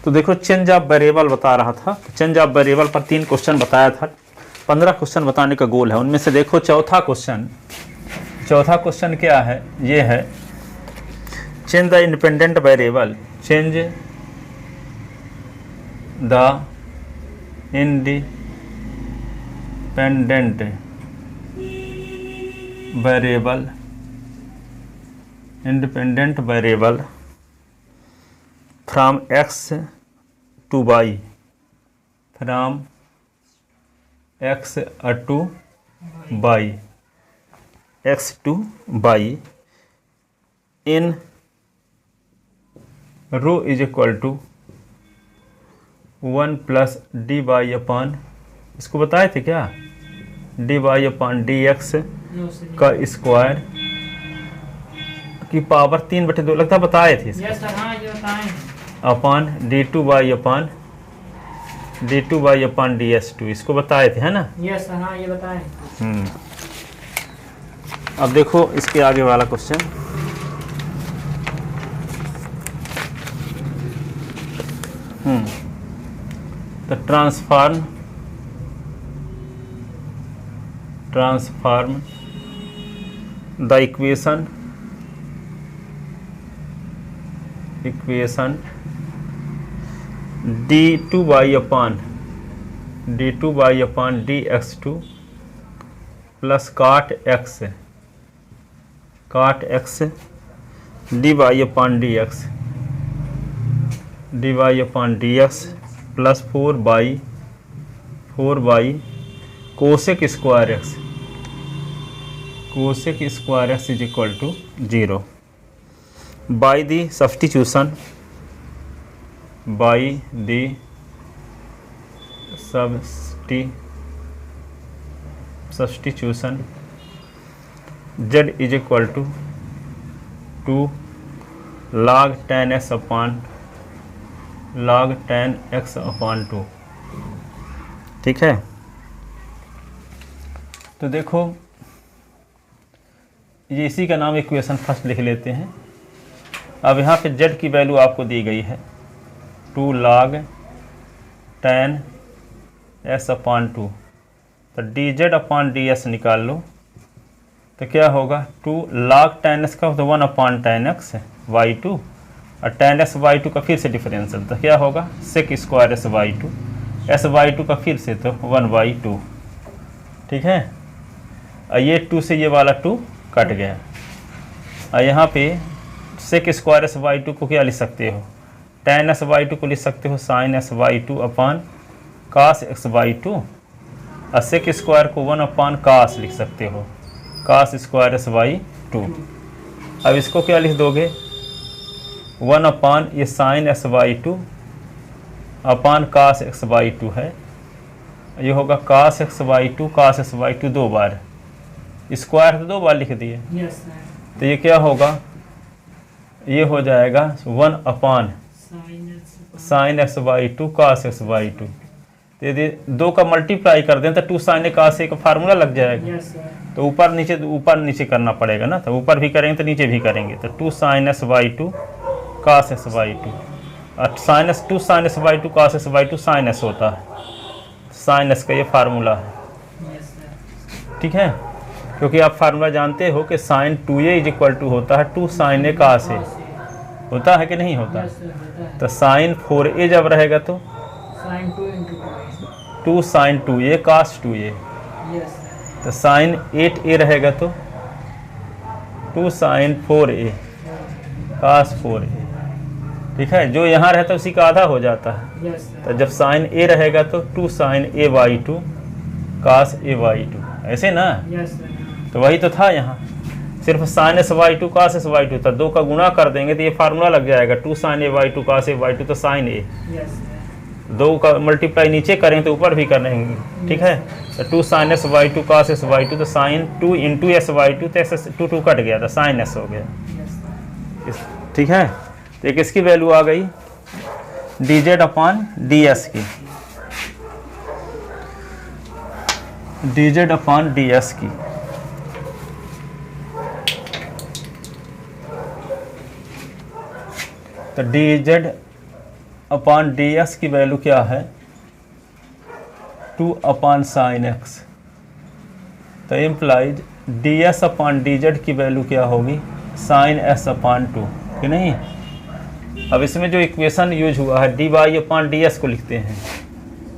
तो देखो change of variable बता रहा था, चेंज ऑफ वेरिएबल पर 3 क्वेश्चन बताया था, 15 क्वेश्चन बताने का गोल है। उनमें से देखो चौथा क्वेश्चन क्या है, ये है change the independent variable, change the independent variable from x to y, from x to y, x to y in rho is equal to 1 plus D Y upon, इसको बताए थे क्या, D Y upon D X का square की power 3/2 लगता बताए थे upon D two Y upon D S two, इसको बताए थे, है ना। यस सर, हाँ ये बताए। अब देखो इसके आगे वाला क्वेश्चन, तो transform the equation D two Y upon D x two plus cot X D Y upon D x plus 4 by cosec square x is equal to 0 by the substitution z is equal to 2 log 10x upon 2, ठीक है। तो देखो ये इसी का नाम equation first लिख लेते हैं। अब यहाँ पे z की वैल्यू आपको दी गई है 2 log 10x अपान 2, तो dz अपान ds निकाल लो, तो क्या होगा 2 log 10x का तो 1 अपान 10x y2 और 10x y2 का फिर से डिफरेंशियल, तो क्या होगा सेक स्क्वायर s y2 का फिर से तो 1/2, ठीक है। और ये 2 से ये वाला 2 कट गया, और यहाँ पे सेक स्क्वायर s y2 को क्या लिख सकते हो, tan s y2 को लिख सकते हो sin s y2 अपान cos x y2, और सेक स्क्वायर को 1 अपान cos लिख सकते हो, cos स्क्वायर s y2। अब इसको क्या लिख दोगे 1 अपान ये sin s y2 अपान cos x y2 है, ये होगा cos x y2 2 बार, स्क्वायर तो 2 बार लिख दिए, तो ये क्या होगा, ये हो जाएगा 1 अपान sin x y2 cos x y2, तो यदि 2 का मल्टीप्लाई कर दें तो 2 sin cos का फार्मूला लग जाएगा, तो ऊपर नीचे करना पड़ेगा ना, तो ऊपर भी करेंगे तो नीचे भी करेंगे, तो 2 sin s y2 cos x y2 और 2 sin s y2 cos x y2 sin s होता है, sin s का ये फार्मूला है, ठीक है। क्योंकि आप फार्मूला जानते हो कि sin 2a is equal to होता है 2 sin a cos a, होता है कि नहीं होता, तो sin 4a जब रहेगा तो 2 sin 2a cos 2a, तो sin 8a रहेगा तो 2 sin 4a cos 4a, ठीक है। जो यहाँ रहता है उसी का आधा हो जाता है, तो जब sin a रहेगा तो 2 sin a y2 cos a y2, ऐसे ना, तो वही तो था यहाँ, सिर्फ sin s y2 cos s y2 था, 2 का गुणा कर देंगे तो ये फार्मूला लग जाएगा 2 sin a y2 cos a y2 तो sin a, 2 का मल्टीप्लाई नीचे करें तो ऊपर भी करेंगे, ठीक है। तो 2 sin s y2 cos s y2 तो sin 2 इंटू s y2 तो s 2 कट गया था, sin s हो गया, ठीक है। तो एक इसकी वैल्यू आ गई dz अपान ds की, dz अपान ds की, तो dz अपॉन डी एक्स की वैल्यू क्या है 2 अपॉन साइन एक्स, तो implies D S upon D z की वैल्यू क्या होगी साइन एस अपॉन 2 कि नहीं। अब इसमें जो इक्वेशन यूज हुआ है D Y upon D S को लिखते हैं,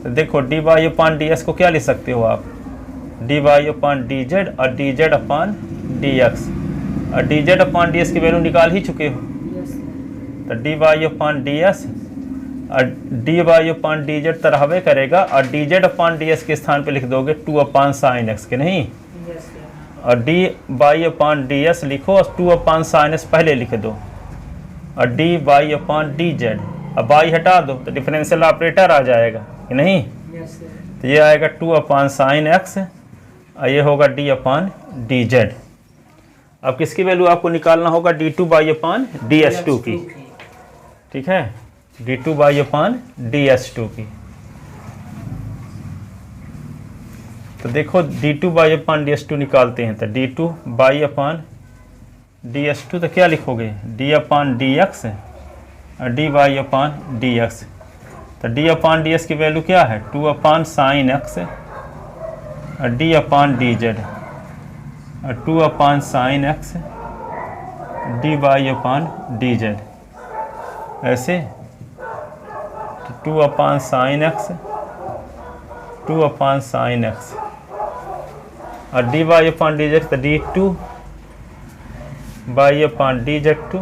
तो देखो D Y upon D S को क्या लिख सकते हो आप D Y upon D Z और D Z upon D x, और D Z upon D S की वैल्यू निकाल ही चुके हो, तो D Y upon D S और D Y upon D Z तो रहबे करेगा, और D Z upon D S के स्थान पे लिख दोगे 2 अपॉन साइन एक्स के नहीं, और D Y upon D s लिखो और 2 अपॉन साइन एस पहले लिख दो, और D Y upon D z, अब वाई हटा दो तो डिफरेंशियल ऑपरेटर आ जाएगा कि नहीं, तो ये आएगा 2 अपॉन साइन एक्स और ये होगा डी अपॉन डी जेड। अब किसकी वैल्यू आपको निकालना होगा d two by upon D S two की, ठीक है, d two by upon D S two की। तो देखो d two by upon D S two निकालते हैं, तो d two by upon D S two तो क्या लिखोगे डी अपॉन डी एक्स और D Y upon D x, तो डी अपॉन डी एस की वैल्यू क्या है 2 अपॉन साइन एक्स और डी अपॉन डी जेड और 2 upon sine x D Y upon D z, ऐसे 2 upon sine x 2 upon sine x और D Y upon D Z, तो d two by upon D z two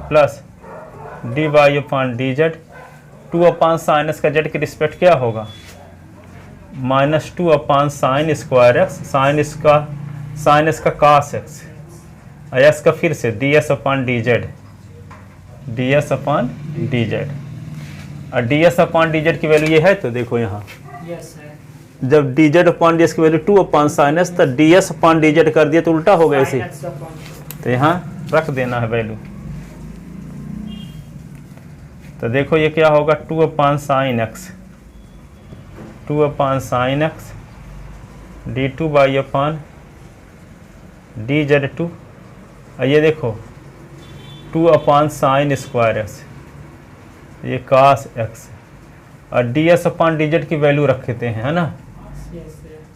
plus D Y upon D z, 2 upon sine x का z के respect क्या होगा -2 upon sine square x, sine x का cos x और x का फिर से d S upon D z, d S upon D Z, और d S upon D z की वैल्यू ये है, तो देखो यहाँ जब d Z upon D S की वैल्यू 2 अपॉन साइन एस, तो d S upon D z कर दिया तो उल्टा हो गया इसे, तो यहाँ रख देना है वैल्यू, तो देखो ये क्या होगा 2 upon sine x 2 upon sine x d two by upon D z two, और ये देखो 2 अपॉन साइन स्क्वायर एक्स, ये कास एक्स और d S upon D z की वैल्यू रखते हैं है ना,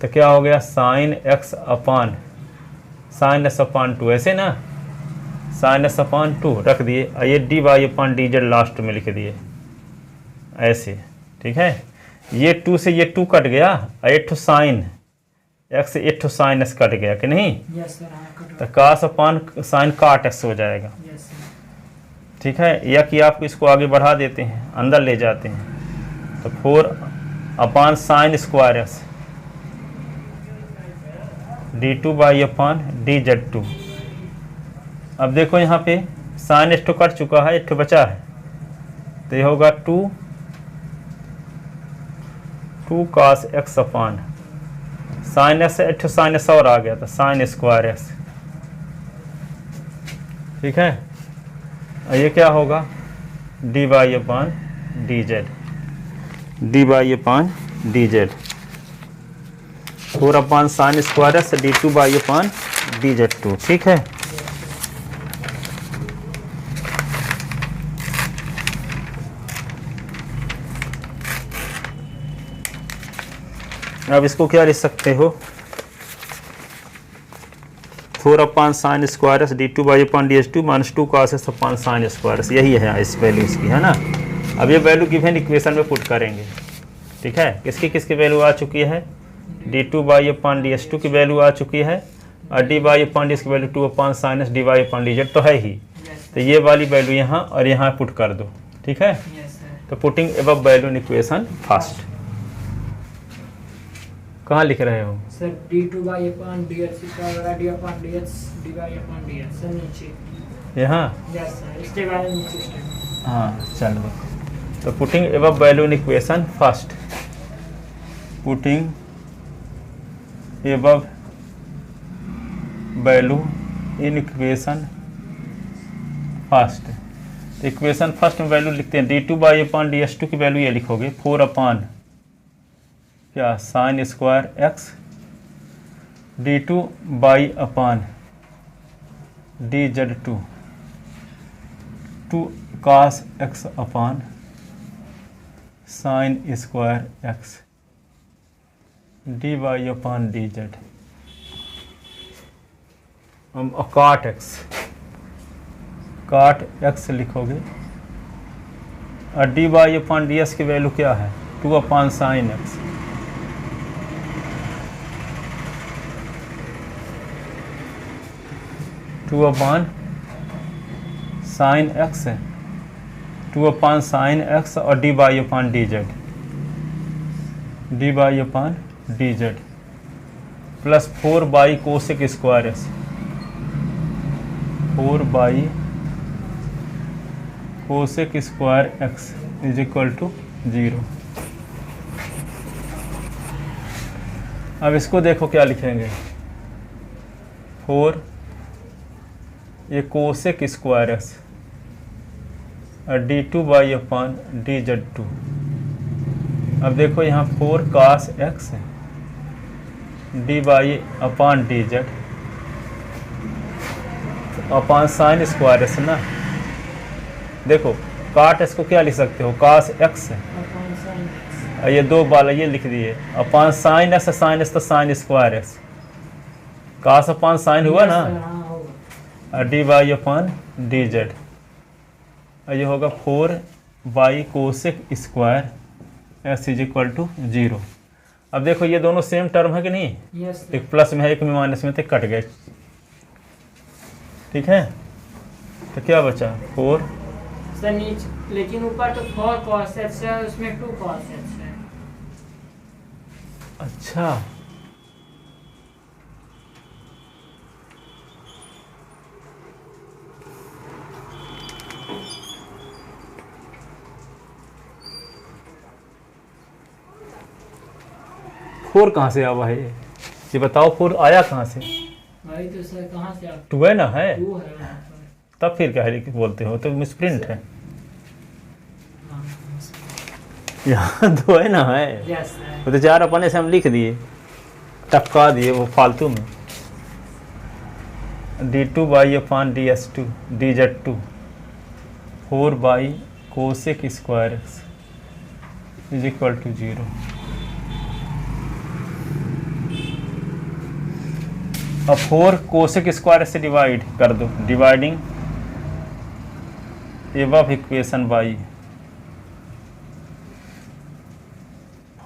तो क्या हो गया sine x upon sine s upon 2, ऐसे ना साइन एस अपॉन 2 रख दिए, और ये d Y upon D z last में लिख दिए ऐसे, ठीक है, ये 2 से ये 2 कट गया और 8 साइन एक्स से 8 साइन एस कट गया कि नहीं, तो कास अपॉन साइन काट एक्स हो जाएगा, ठीक है, या कि आप इसको आगे बढ़ा देते हैं अंदर ले जाते हैं, तो 4 upon sine square x d two by upon D z two. अब देखो यहाँ पे साइन एस कट चुका है, 8 बचा है, तो ये होगा 2 cos x upon sine S से 8 साइन एस और आ गया था साइन स्क्वायर एक्स, ठीक है, और ये क्या होगा d Y upon D z, d Y upon D z 4 upon sine square x d two by upon D z two, ठीक है। अब इसको क्या लिख सकते हो 4 upon sine square s d two by upon D S two -2 cos s upon sine square s, यही है इस वैल्यू इसकी है ना। अब ये वैल्यू गिवन इक्वेशन में पुट करेंगे, ठीक है, किसकी वैल्यू आ चुकी है d two by upon D S two की वैल्यू आ चुकी है, और d y upon D S की value 2 upon sine x d y upon D Z तो है ही, तो ये वाली वैल्यू यहाँ और यहाँ पुट कर दो, ठीक है, तो putting above value in equation first, कहाँ लिख रहे हो sir d two by upon d h का d upon d h d y upon d h sir नीचे यहाँ, यस सर इसके बारे में नीचे, हाँ चलो, तो putting above value in equation first, putting above value in equation first, तो इक्वेशन फर्स्ट में वैल्यू लिखते हैं d two by upon D S two की वैल्यू ये लिखोगे 4 अपॉन क्या sine square x d two by upon D z two 2 cos x upon sine square x D Y upon D z cot x लिखोगे और D Y upon D S की value क्या है 2 upon sine x. Two upon sine x है 2 upon sine x और D Y upon D z plus 4 by cosec square x 4 by cosec square x is equal to 0। अब इसको देखो क्या लिखेंगे 4 ये कोसेक स्क्वायर एक्स और d2 by upon D z 2। अब देखो यहाँ 4 cos x है D Y upon D Z upon sine square x ना। देखो काट एक्स को क्या लिख सकते हो cos x है और ये 2 बार ये लिख दिए अपॉन साइन एक्स तो sine square x cos upon sine हुआ ना और D Y upon D Z और ये होगा 4 by cosec square x is equal to 0। अब देखो ये दोनों सेम टर्म है कि नहीं? एक प्लस में है एक में माइनस में थे कट गए। ठीक है तो क्या बचा 4 सर नीचे लेकिन ऊपर तो 4 cos x है उसमें 2 cos x है। अच्छा फोर कहाँ से आवा है ये बताओ 4 आया कहाँ से? भाई तो सर कहाँ से आप 2 है ना है 2 है वहाँ पर। तब फिर क्या है बोलते हो तो मिसप्रिंट है यहाँ 2 है ना है यस सर वो तो 4 अपने से हम लिख दिए टपका दिए वो फालतू में d2 by upon D s 2 d z 2 4 by cosec square x is equal to 0। अब 4 कोसेक स्क्वायर से डिवाइड कर दो dividing above equation by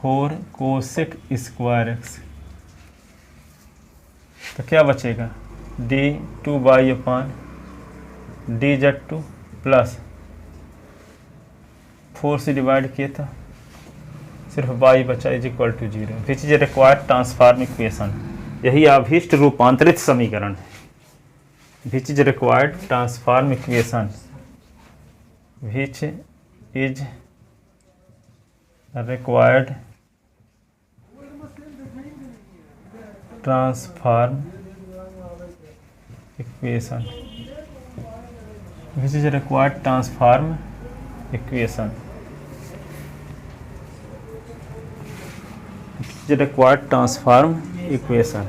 4 cosec square x तो क्या बचेगा d2 by upon D z 2 plus 4 से डिवाइड किया था सिर्फ बाई बचा is equal to 0 which is required transform equation. यही अभीष्ट रूपांतरित समीकरण है which is required transform equation which is required transform equation which is required transform equation is required transform equation.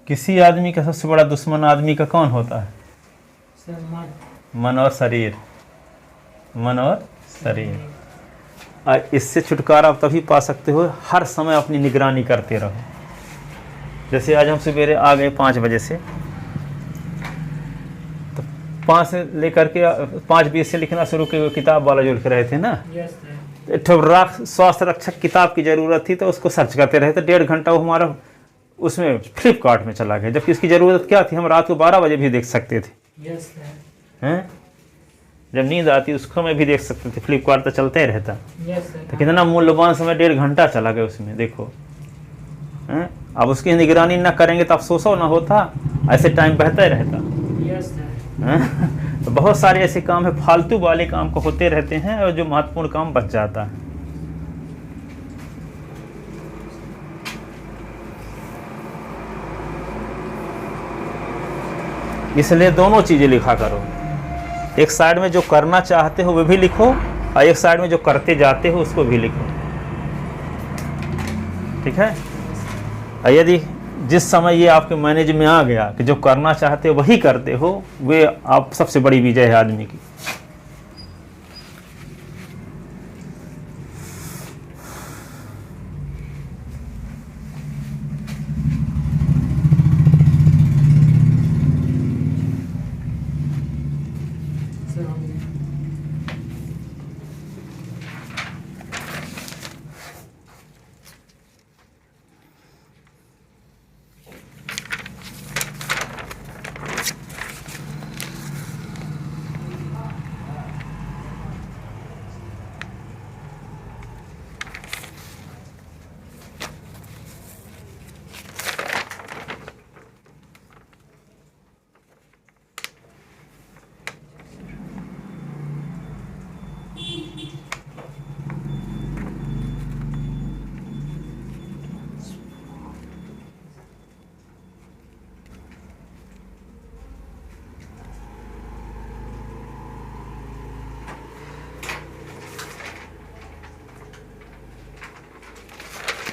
किसी आदमी का सबसे बड़ा दुश्मन आदमी का कौन होता है? सर मन और शरीर और इससे छुटकारा आप तभी पा सकते हो हर समय अपनी निगरानी करते रहो। जैसे आज हम सवेरे आ गए 5 बजे से तो 5 से लेकर के 5:20 से लिखना शुरू किया किताब वाला जो लिख रहे थे ना यस सर स्वास्थ्य रक्षक किताब की ज़रूरत थी तो उसको सर्च करते रहे तो 1.5 घंटा वो हमारा उसमें फ्लिपकार्ट में चला गया जबकि इसकी ज़रूरत क्या थी हम रात को 12 बजे भी देख सकते थे। यस सर हैं जब नींद आती उसको मैं भी देख सकते थे फ्लिपकार्ट तो चलते ही रहता। यस सर तो कितना मूल्यवान समय 1.5 घंटा चला गया उसमें देखो। हैं अब उसकी निगरानी ना करेंगे तो अफसोसो ना होता ऐसे टाइम बहता ही रहता। यस सर हैं तो बहुत सारे ऐसे काम है फालतू वाले काम को होते रहते हैं और जो महत्वपूर्ण काम बच जाता है। इसलिए दोनों चीज़ें लिखा करो, एक साइड में जो करना चाहते हो वो भी लिखो और एक साइड में जो करते जाते हो उसको भी लिखो, ठीक है। और यदि जिस समय ये आपके मैनेज में आ गया कि जो करना चाहते हो वही करते हो, वे आप सबसे बड़ी विजय है आदमी की। सर हम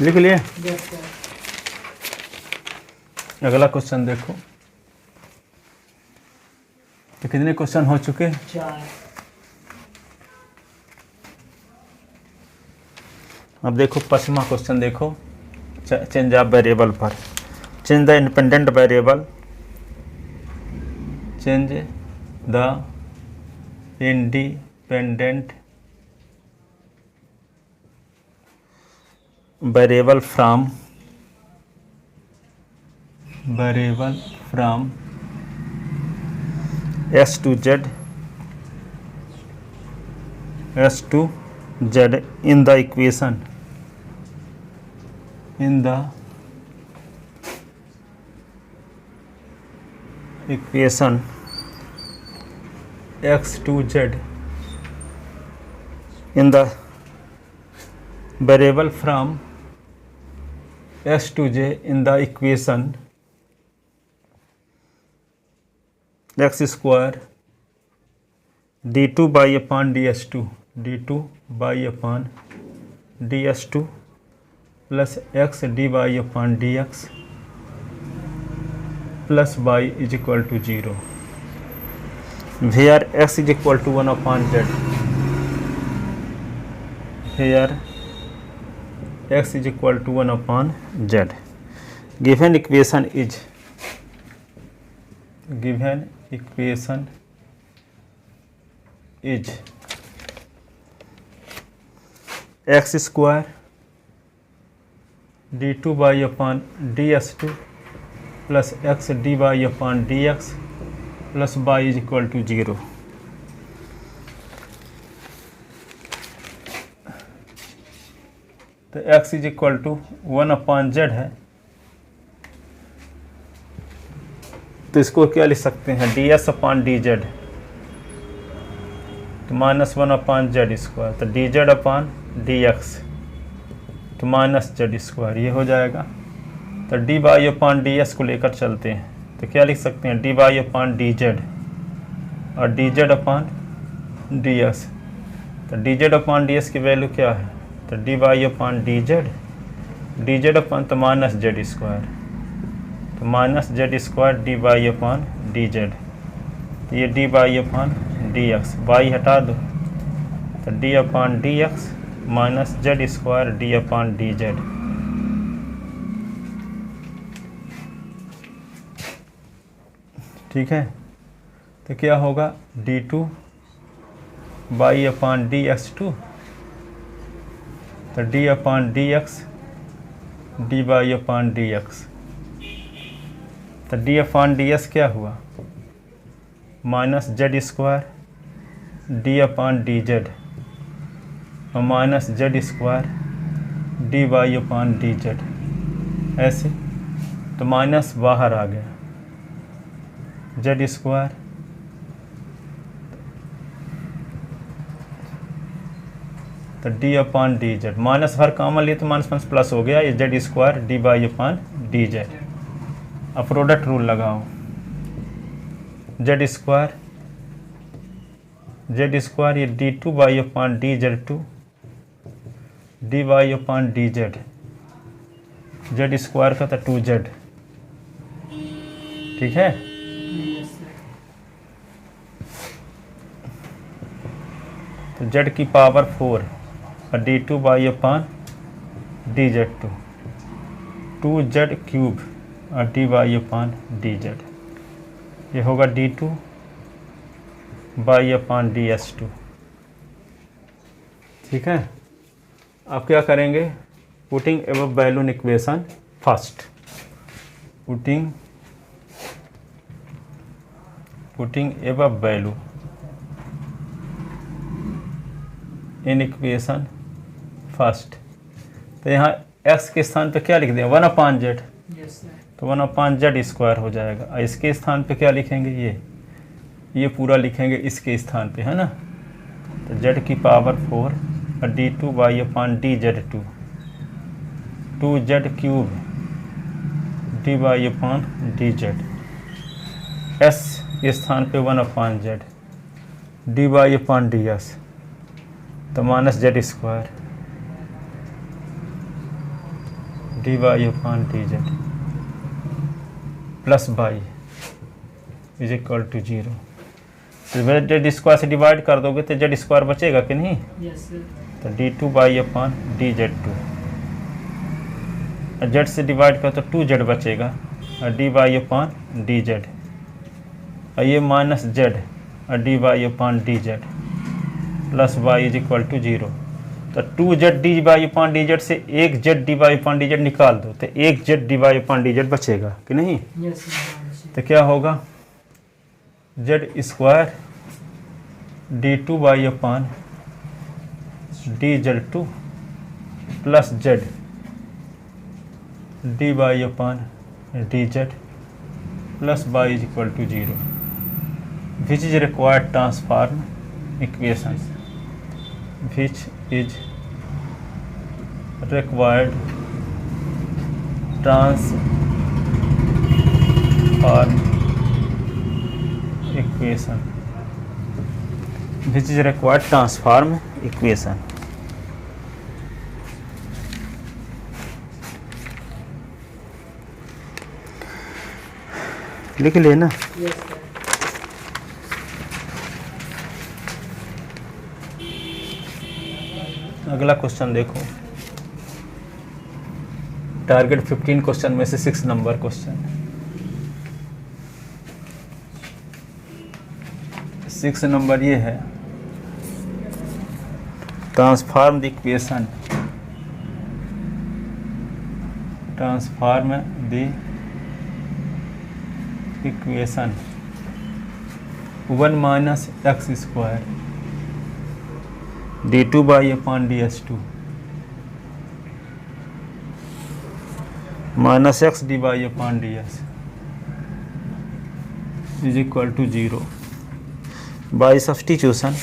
लिख लिए। Yes sir. अगला क्वेश्चन देखो, तो कितने क्वेश्चन हो चुके? 4। अब देखो 5वां क्वेश्चन देखो, चेंज ऑफ वेरिएबल पर। Change the independent variable, change the independent variable from S to Z in the equation X to Z in the variable from S to J in the equation x square d2 by upon ds2 plus x dy upon dx plus y is equal to 0, where x is equal to 1 upon z, here x is equal to 1 upon z. Given equation is x square d2 by upon ds2 plus x dy upon dx plus y is equal to 0. तो x is equal to 1 upon z है, तो इसको क्या लिख सकते हैं, d S upon D Z, तो -1 upon z square, तो d Z upon D x तो -z स्क्वायर, ये हो जाएगा। तो D Y upon D S को लेकर चलते हैं, तो क्या लिख सकते हैं, d Y upon D Z और D Z upon D x. तो d Z upon D S की वैल्यू क्या है, तो D Y upon D Z upon तो -z स्क्वायर, तो -z square d Y upon D Z, तो ये d Y upon D x, y हटा दो तो d upon D x -z square d upon D z. ठीक है, तो क्या होगा, d2 by upon D x two, तो d upon D x D Y upon D x, तो डी अपॉन डी एस क्या हुआ, -z square d upon D Z और -z square d Y upon D z, ऐसे तो minus बाहर आ गया, z स्क्वायर तो d upon D z, minus हर कॉमन लिए तो माइनस प्लस हो गया, ये z square d Y upon D z. अब प्रोडक्ट रूल लगाओ, जेड स्क्वायर ये d2 by upon dz2 dy upon dz, z square का था 2z, ठीक है। Yes sir. तो z की पावर 4 और d2 by upon dz2 2z cube और dy अपॉन dz, ये होगा d2 बाई अपॉन ds2, ठीक है। अब क्या करेंगे, putting above value in equation first, putting above value in equation first. तो यहाँ x के स्थान पे क्या लिख दें 1/z, यस सर। तो 1/z स्क्वायर हो जाएगा। और इसके स्थान पे क्या लिखेंगे, ये पूरा लिखेंगे इसके स्थान पे, है ना। तो z की पावर 4 और d2 by upon dz2 2z cube dy upon dz, s के स्थान पे 1/z dy अपॉन ds, तो minus z square dy upon dz plus by is equal to 0। तो जेड स्क्वायर से डिवाइड कर दोगे तो जेड स्क्वायर बचेगा कि नहीं। Yes sir. तो d2 by upon dz2, Z से डिवाइड कर तो 2z बचेगा और dy अपॉन dz, और ये माइनस z और dy upon dz plus y is equal to 0। तो 2z dy अपॉन dz से 1z dy अपॉन dz निकाल दो तो 1z dy अपॉन dz बचेगा कि नहीं। Yes sir. तो क्या होगा, z square d2 by upon dz2 plus z dy upon dz plus y is equal to 0, which is required transform equation, which is required transform equation, which is required transform equation. लिख लेना। Yes sir. अगला question देखो, target 15 question में से 6 number question. 6 number ये है, transform the equation, transform the equation 1 minus x square d2 by upon ds2 minus x dy upon ds is equal to 0 by substitution,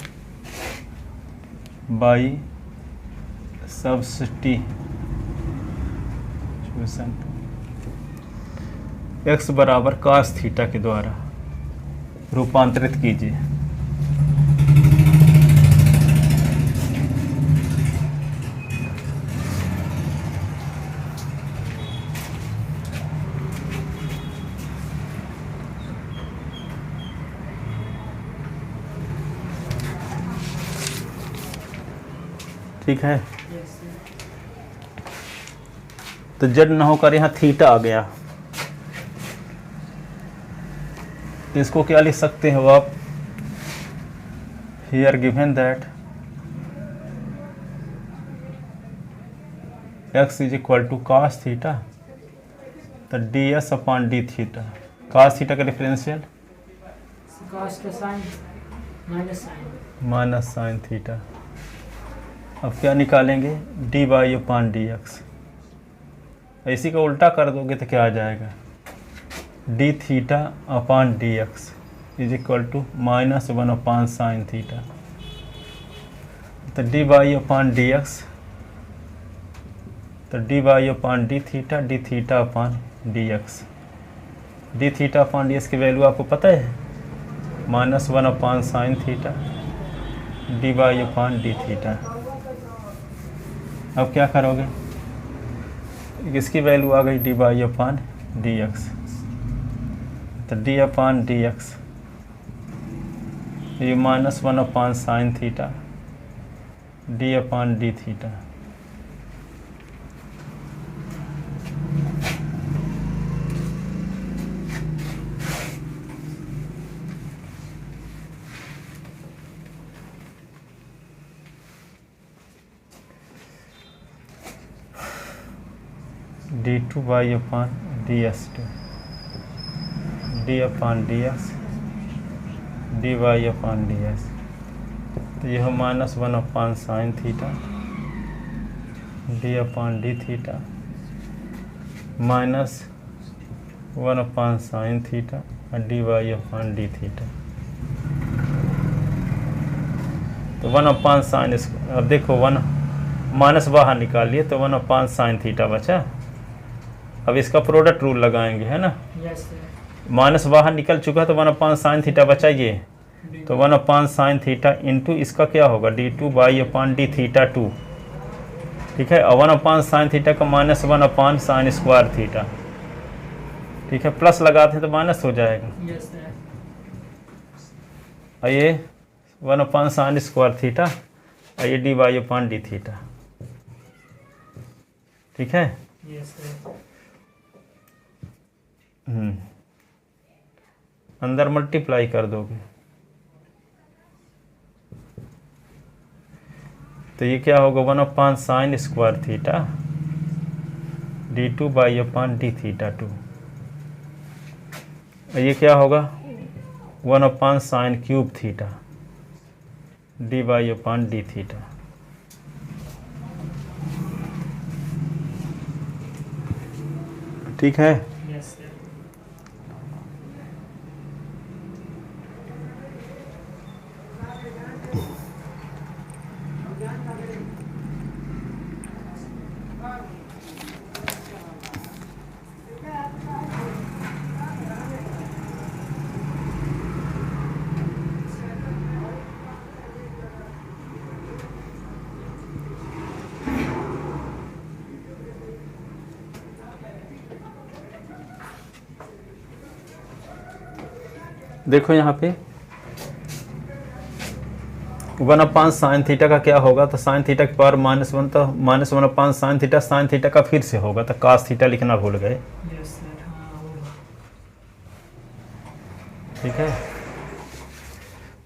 x बराबर cos theta के द्वारा रूपांतरित कीजिए। ठीक है। Yes sir. तो जेड ना होकर यहाँ थीटा आ गया, तो इसको क्या लिख सकते हो आप, here given that x is equal to cos theta, तो ds upon d theta, cos theta का डिफरेंशियल कॉस का साइन माइनस साइन थीटा। अब क्या निकालेंगे, d Y upon D x, इसी का उल्टा कर दोगे तो क्या आ जाएगा, d theta upon D x is equal to minus 1 upon sine theta. तो D Y upon D x, तो D Y upon d theta upon D x, d theta upon D x की वैल्यू आपको पता है -1 upon sine theta dy upon d theta. अब क्या करोगे, इसकी वैल्यू आ गई dy अपान डी एक्स, तो डी अपान डी एक्स ये -1 upon sine theta d upon d theta. d2y upon D S two d upon D x D Y upon D s, तो यह -1 upon sine theta d upon d theta -1 upon sine theta और D Y upon d theta. तो 1 upon sign, अब देखो 1 minus बाहर निकाल लिए तो 1 अपान साइन थीटा बचा। अब इसका प्रोडक्ट रूल लगाएंगे, है ना। Yes sir. माइनस बाहर निकल चुका तो 1 अपान साइन थीटा बचा ये, तो 1 अपान साइन थीटा इंटू इसका क्या होगा d2 अपान डी थीटा 2, ठीक है। और 1 अपान साइन थीटा का -1 अपान साइन स्क्वायर थीटा, ठीक है। प्लस लगाते हैं तो माइनस हो जाएगा। Yes sir. और ये 1 अपान साइन स्क्वायर थीटा और ये dy अपान डी थीटा, ठीक है। Yes sir. अंदर मल्टीप्लाई कर दोगे तो ये क्या होगा 1 upon sign square theta d2 upon d theta 2। और ये क्या होगा 1 upon sine cube theta dy upon d theta. ठीक है। Yes sir. देखो यहाँ पे 1 अपान साइन थीटा का क्या होगा, तो साइन थीटा के पावर -1, तो -1 upon sine theta, sine theta का फिर से होगा तो कास थीटा लिखना भूल गए। Yes sir. हाँ होगा। ठीक है,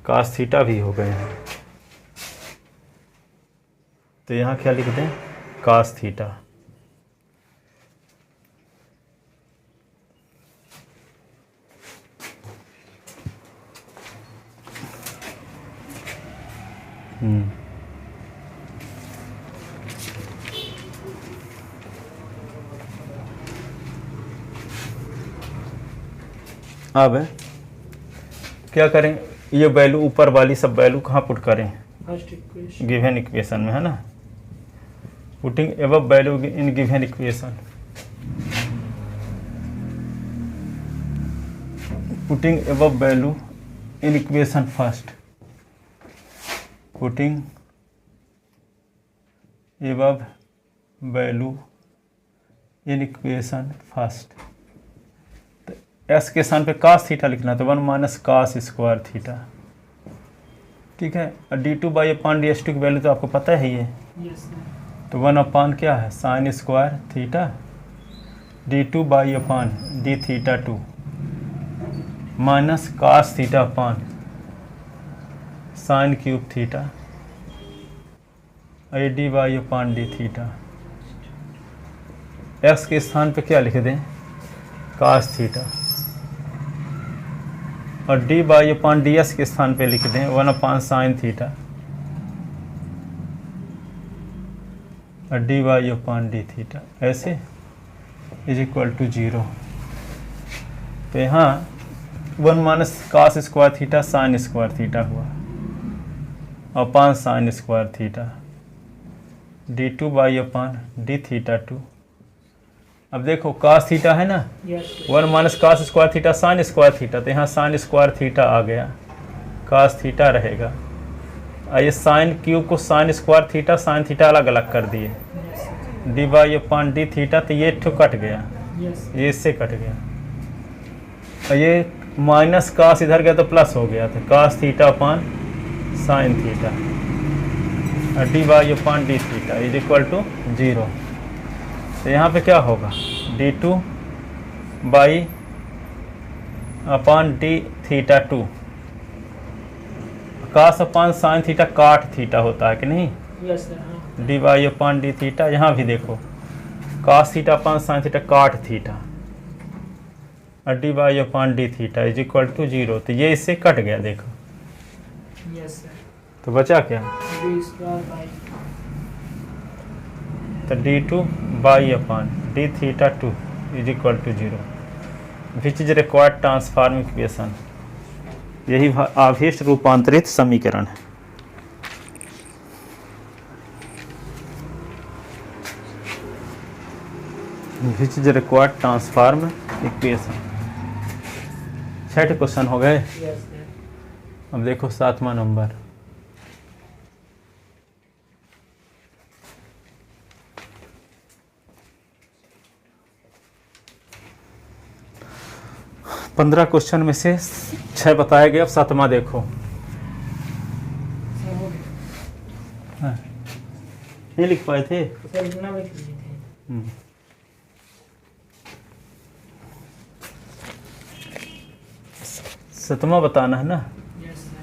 कास थीटा भी हो गए हैं, तो यहाँ क्या लिख दें कास थीटा। अब क्या करें, ये वैल्यू ऊपर वाली सब वैल्यू कहाँ पुट करें, फर्स्ट इक्वेशन गिवन इक्वेशन में, है ना। Putting above value in given equation, putting above value in equation first, putting above value in equation first. S के स्थान पे कास थीटा लिखना, तो 1 माइनस कास स्क्वायर थीटा, ठीक है। और d2 अपान ds2 की वैल्यू तो आपको पता है ये, यस सर। तो 1 अपान क्या है sine square theta d2 upon d theta 2 minus cos theta upon sine cube theta और d upon d theta. X के स्थान पे क्या लिख दें कास थीटा, और डी अपान डी एस के स्थान पे लिख दें 1 अपान साइन थीटा और डी अपान डी थीटा, ऐसे इज इक्वल टू 0। तो यहाँ 1 minus cos square theta sine square theta हुआ upon sign square theta d2 upon d theta 2। अब देखो कास थीटा है ना, yes sir. 1 minus cos square theta sine square theta, तो यहाँ साइन स्क्वायर थीटा आ गया, कास थीटा रहेगा। ये साइन क्यूब को sign square theta sine theta अलग अलग कर दिए, yes sir, D y upon d theta, तो ये ठो कट गया, यस ये इससे कट गया। और ये माइनस कास इधर गया तो प्लस हो गया, तो cos theta upon sine theta और d y upon d theta is equal to 0। तो यहाँ पे क्या होगा, d2 by upon d theta 2, cos upon sine theta cot theta होता है कि नहीं, यस सर, हाँ, d y upon d theta. यहाँ भी देखो cos theta upon sine theta cot theta और d y upon d theta is equal to 0। तो ये इससे कट गया, देखो यस सर, तो बचा क्या, डी स्क्वायर बाई, तो d2 by upon d theta 2 is equal to 0, which is required transform equation. यही आवेश रूपांतरित समीकरण है। Which is required transform equation. 6 question हो गए। यस सर, अब देखो 7वां नंबर। पंद्रह क्वेश्चन में से 6 बताए गए। अब 7वां देखो। सर हो गया, हाँ। नहीं लिख पाए थे। सर इतना लिख लिए थे। 7वां बताना है ना। Yes sir,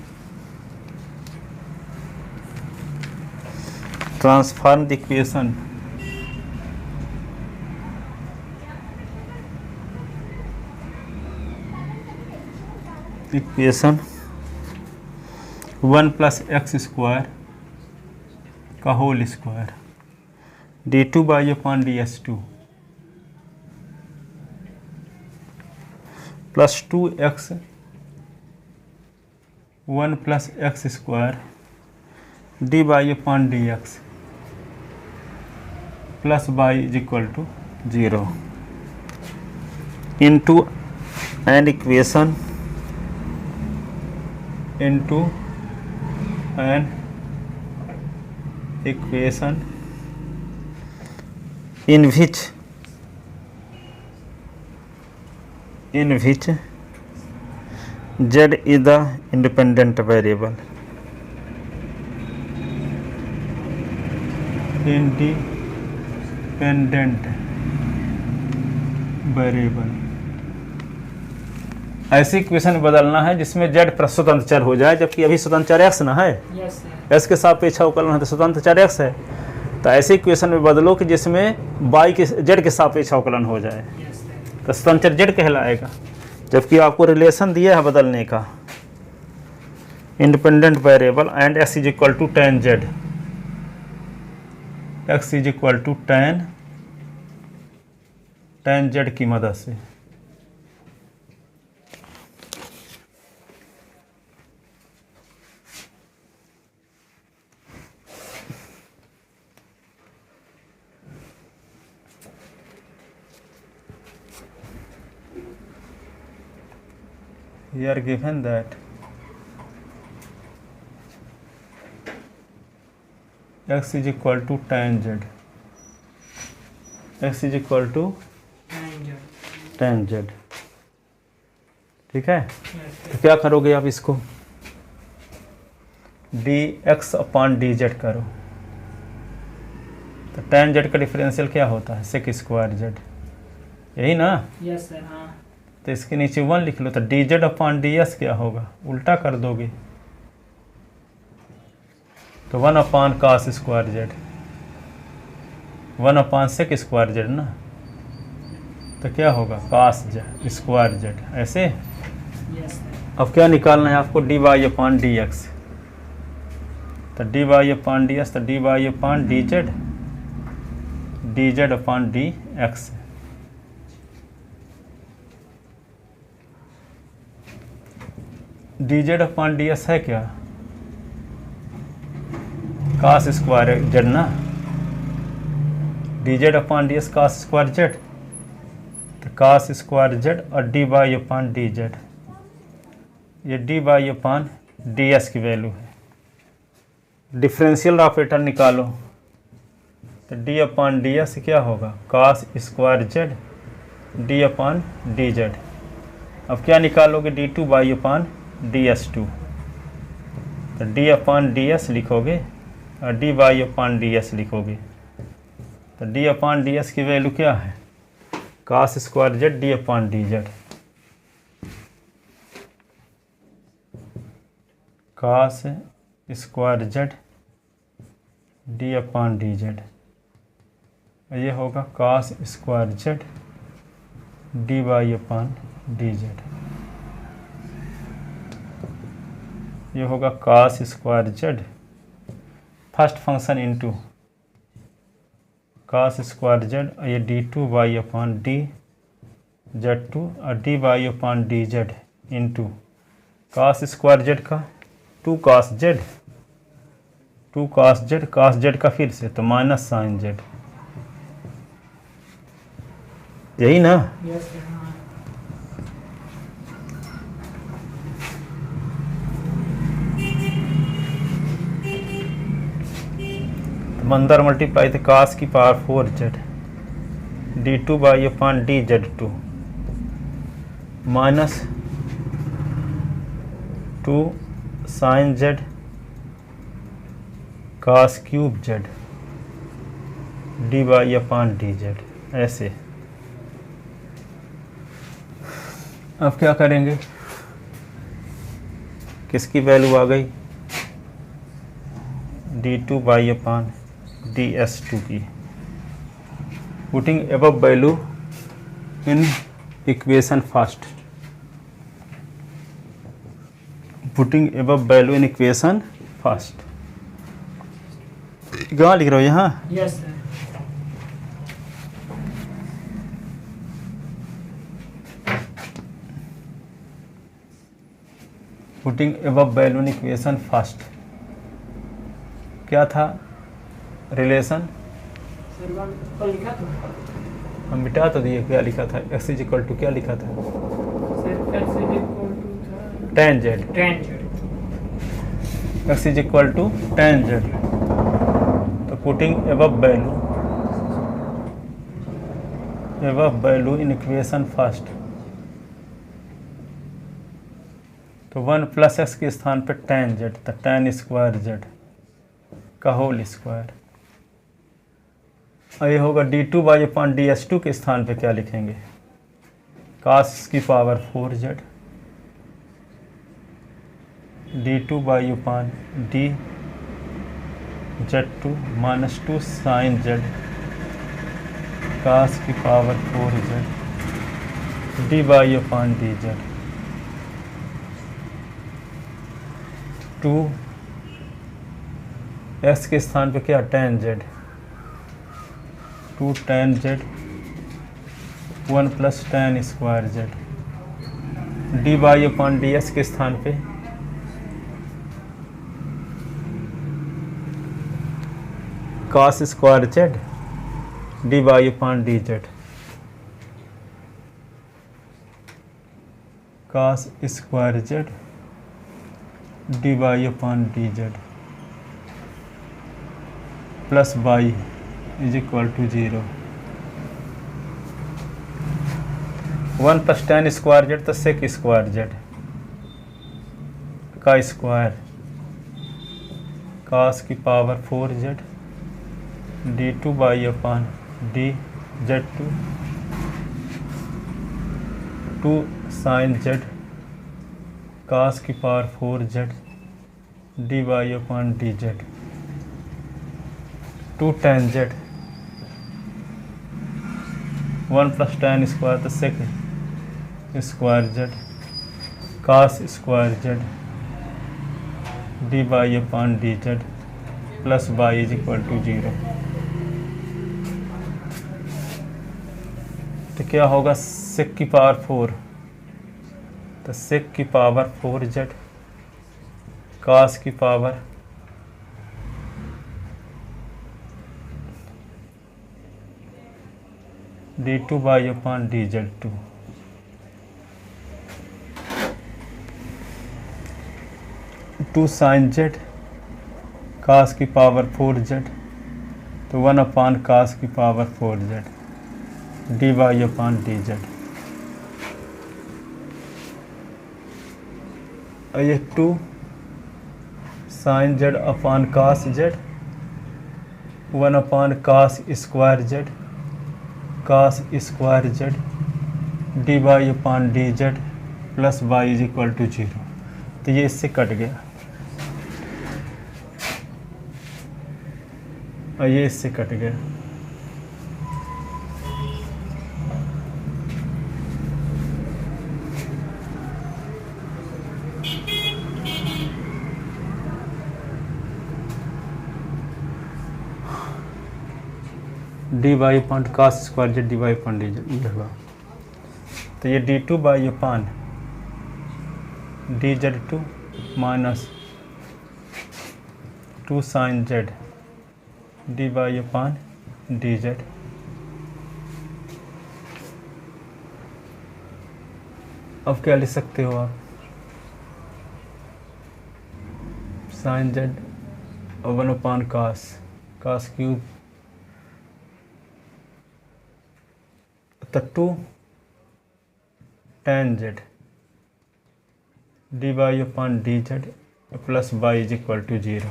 transform the equation equation 1 plus x square का whole square d2 by upon ds2 plus 2x 1 plus x square d y upon D x plus by is equal to 0 into an equation into an equation in which z is the independent variable, ऐसी equation बदलना है जिसमें z स्वतंत्र चर हो जाए, जबकि अभी स्वतंत्र चर x ना है, यस सर, s के सापेक्ष अवकलन है तो स्वतंत्र चर x है। तो ऐसी इक्वेशन में बदलो कि जिसमें y के z के सापेक्ष अवकलन हो जाए, यस सर, तो स्वतंत्र चर z कहलाएगा। जबकि आपको रिलेशन दिया है बदलने का, independent variable and x is equal to tan z, x is equal to tan z की मदद से we are given that x is equal to tan z, x is equal to tan z, ठीक है। तो क्या करोगे आप इसको dx अपॉन dz करो, तो tan z का डिफरेंशियल क्या होता है, सेक स्क्वायर z, यही ना। यस सर, हाँ, तो इसके नीचे 1 लिख लो, तो dz अपॉन ds क्या होगा, उल्टा कर दोगे तो 1 upon cos square z, 1 upon sec square z ना, तो क्या होगा कास स्क्वायर z ऐसे। यस सर, अब क्या निकालना है आपको, d Y upon D x, तो D Y upon D x, तो D Y upon D z, d Z upon D x. D Z upon D x है क्या, कास स्क्वायर जेड ना, d Z upon D x cos square z, तो cos square z और D Y upon D z, ये d Y upon D S की value है। Differential operator निकालो तो डी अपॉन डी एस क्या होगा, cos square z d upon D z. अब क्या निकालोगे, d two by upon D S two, तो डी अपॉन डी एस लिखोगे और d y upon D x लिखोगे। तो डी अपॉन डी एस की वैल्यू क्या है, cos square z d upon D z. cos square z d upon D z, ये होगा cos square z d Y upon D z. ये होगा cos square z first function into cos square z, ये d two y upon D z two और D Y upon D z into cos square z का 2 cos Z, 2 cos Z का फिर से तो minus sign Z, यही ना। Yes sir, हाँ। अंदर मल्टीप्लाई थे cos की power 4 z d two by upon D z two minus 2 sine z cos cube z d y upon D z. ऐसे अब क्या करेंगे, किसकी वैल्यू आ गई, d two by upon D S two की। Putting above value in equation first, putting above value in equation first. कहाँ लिख रहे हो, यहाँ। Yes sir. Putting above value in equation first, क्या था रिलेशन, सर वन कल लिखा था हम मिटा तो दिए, क्या लिखा था, x इज इक्वल टू क्या लिखा था, sir, x is equal to था tan z, tan z। x is equal to tan z। तो putting above value in equation first, तो 1 प्लस एक्स के स्थान पे tan z, तो tan स्क्वायर जेड का होल स्क्वायर। और ये होगा d two by upon D S two के स्थान पे क्या लिखेंगे, cos की power 4 z d two by upon D z two minus 2 sine z cos की power 4 z d y upon D z. 2 x के स्थान पे क्या, tan z, 2 tan z 1 plus tan square z d y upon D S के स्थान पे cos square z d y upon D z, cos square z d y upon D z plus by is equal to 0। 1 plus tan square z तो sec square z का square cos की power 4 z d two by upon D z two 2 sine z cos की power 4 z d y upon D z 2 tan z 1 plus tan square तो sec square z cos square z d y upon D z plus by is equal to 0। तो क्या होगा, सेक की power 4, तो सेक की power 4 Z cos की power D two by upon D z two 2 sine z कास की power 4 Z, तो 1 अपान कास की power 4 z d Y upon d z. ये 2 sine z upon cos Z, 1 upon cos square Z cos square z d Y upon d z plus y is equal to 0। तो ये इससे कट गया और ये इससे कट गया। D y point cos square z d y point d z ये हुआ। तो ये d two y upon d z two minus 2 sine z d Y upon d z. अब क्या लिख सकते हो आप, साइन जेड और 1 अपान कास कास क्यूब, तो 2 tan z d Y upon d z plus y is equal to 0।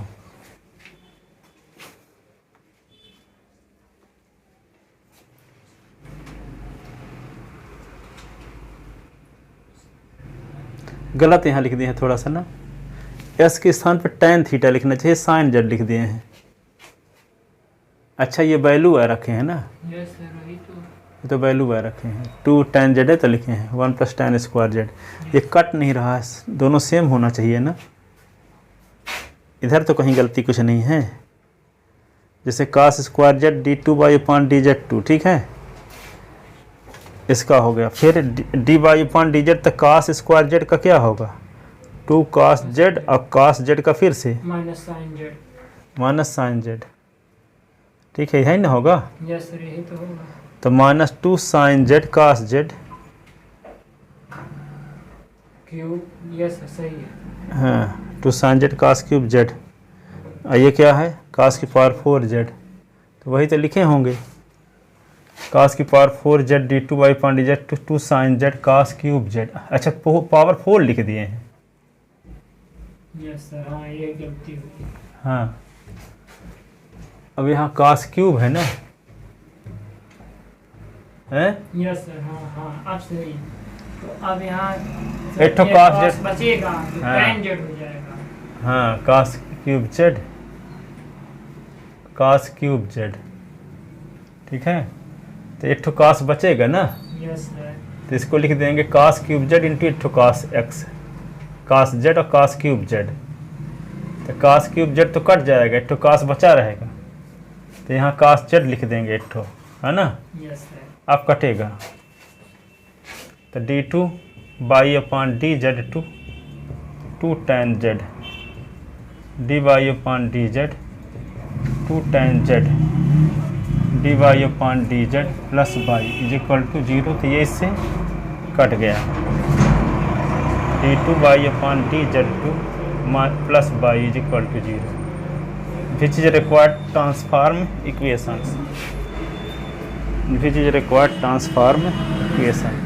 गलत यहाँ लिख दिए हैं थोड़ा सा ना, एस के स्थान पर tan थीटा लिखना चाहिए, साइन जेड लिख दिए हैं। अच्छा ये वैल्यू आ रखे हैं ना, यस सर वही तो, ये तो वैल्यू आ रखे हैं। 2 tan जेड है तो लिखे हैं 1 प्लस tan स्क्वायर जेड। ये कट नहीं रहा है, दोनों सेम होना चाहिए ना, इधर तो कहीं गलती कुछ नहीं है। जैसे cos square z d two y upon d z 2, ठीक है, इसका हो गया। फिर d y upon d Z, तो कास स्क्वायर जेड का क्या होगा 2 कास जेड, और कास जेड का फिर से माइनस साइन जेड, ठीक है, यही ना होगा। यस सर यही तो होगा। तो minus 2 sine z cos z cube, yes सही है। हाँ 2 sine z cos cube z, और ये क्या है कास की पावर 4 जेड, तो वही तो लिखे होंगे कास की power 4 z d two y upon d z 2 sine z cos cube z. अच्छा पावर 4 लिख दिए हैं। यस सर, हाँ ये गलती हुई। हाँ अब यहाँ कास क्यूब है ना, है यस सर, हाँ हाँ अब सही। तो अब यहाँ एक ठो कास जेड बचेगा, हाँ। tan जेड हो जाएगा। हाँ cos cube z cos cube z, ठीक है, तो एक ठो कास बचेगा ना, यस सर। तो इसको लिख देंगे कास क्यूब जेड इंटू एक ठो कास एक्स, कास जेड और कास क्यूब जेड। तो कास क्यूब जेड तो कट जाएगा, एक ठो कास बचा रहेगा, तो यहाँ कास जेड लिख देंगे एक ठो, है ना, यस सर। अब कटेगा। तो d two y upon d z two 2 tan z d Y upon d z 2 tan z d Y upon d z plus y is equal to 0। तो ये इससे कट गया। D two y upon d z two plus y is equal to 0 which is required transform equations, which is required transform equation.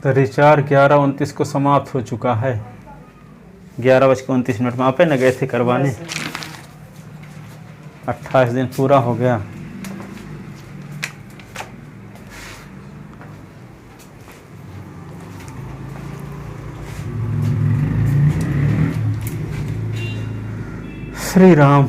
तो recharge 11:29 को समाप्त हो चुका है। 11:29 में आप न गए थे करवाने, 28 दिन पूरा हो गया। श्री राम।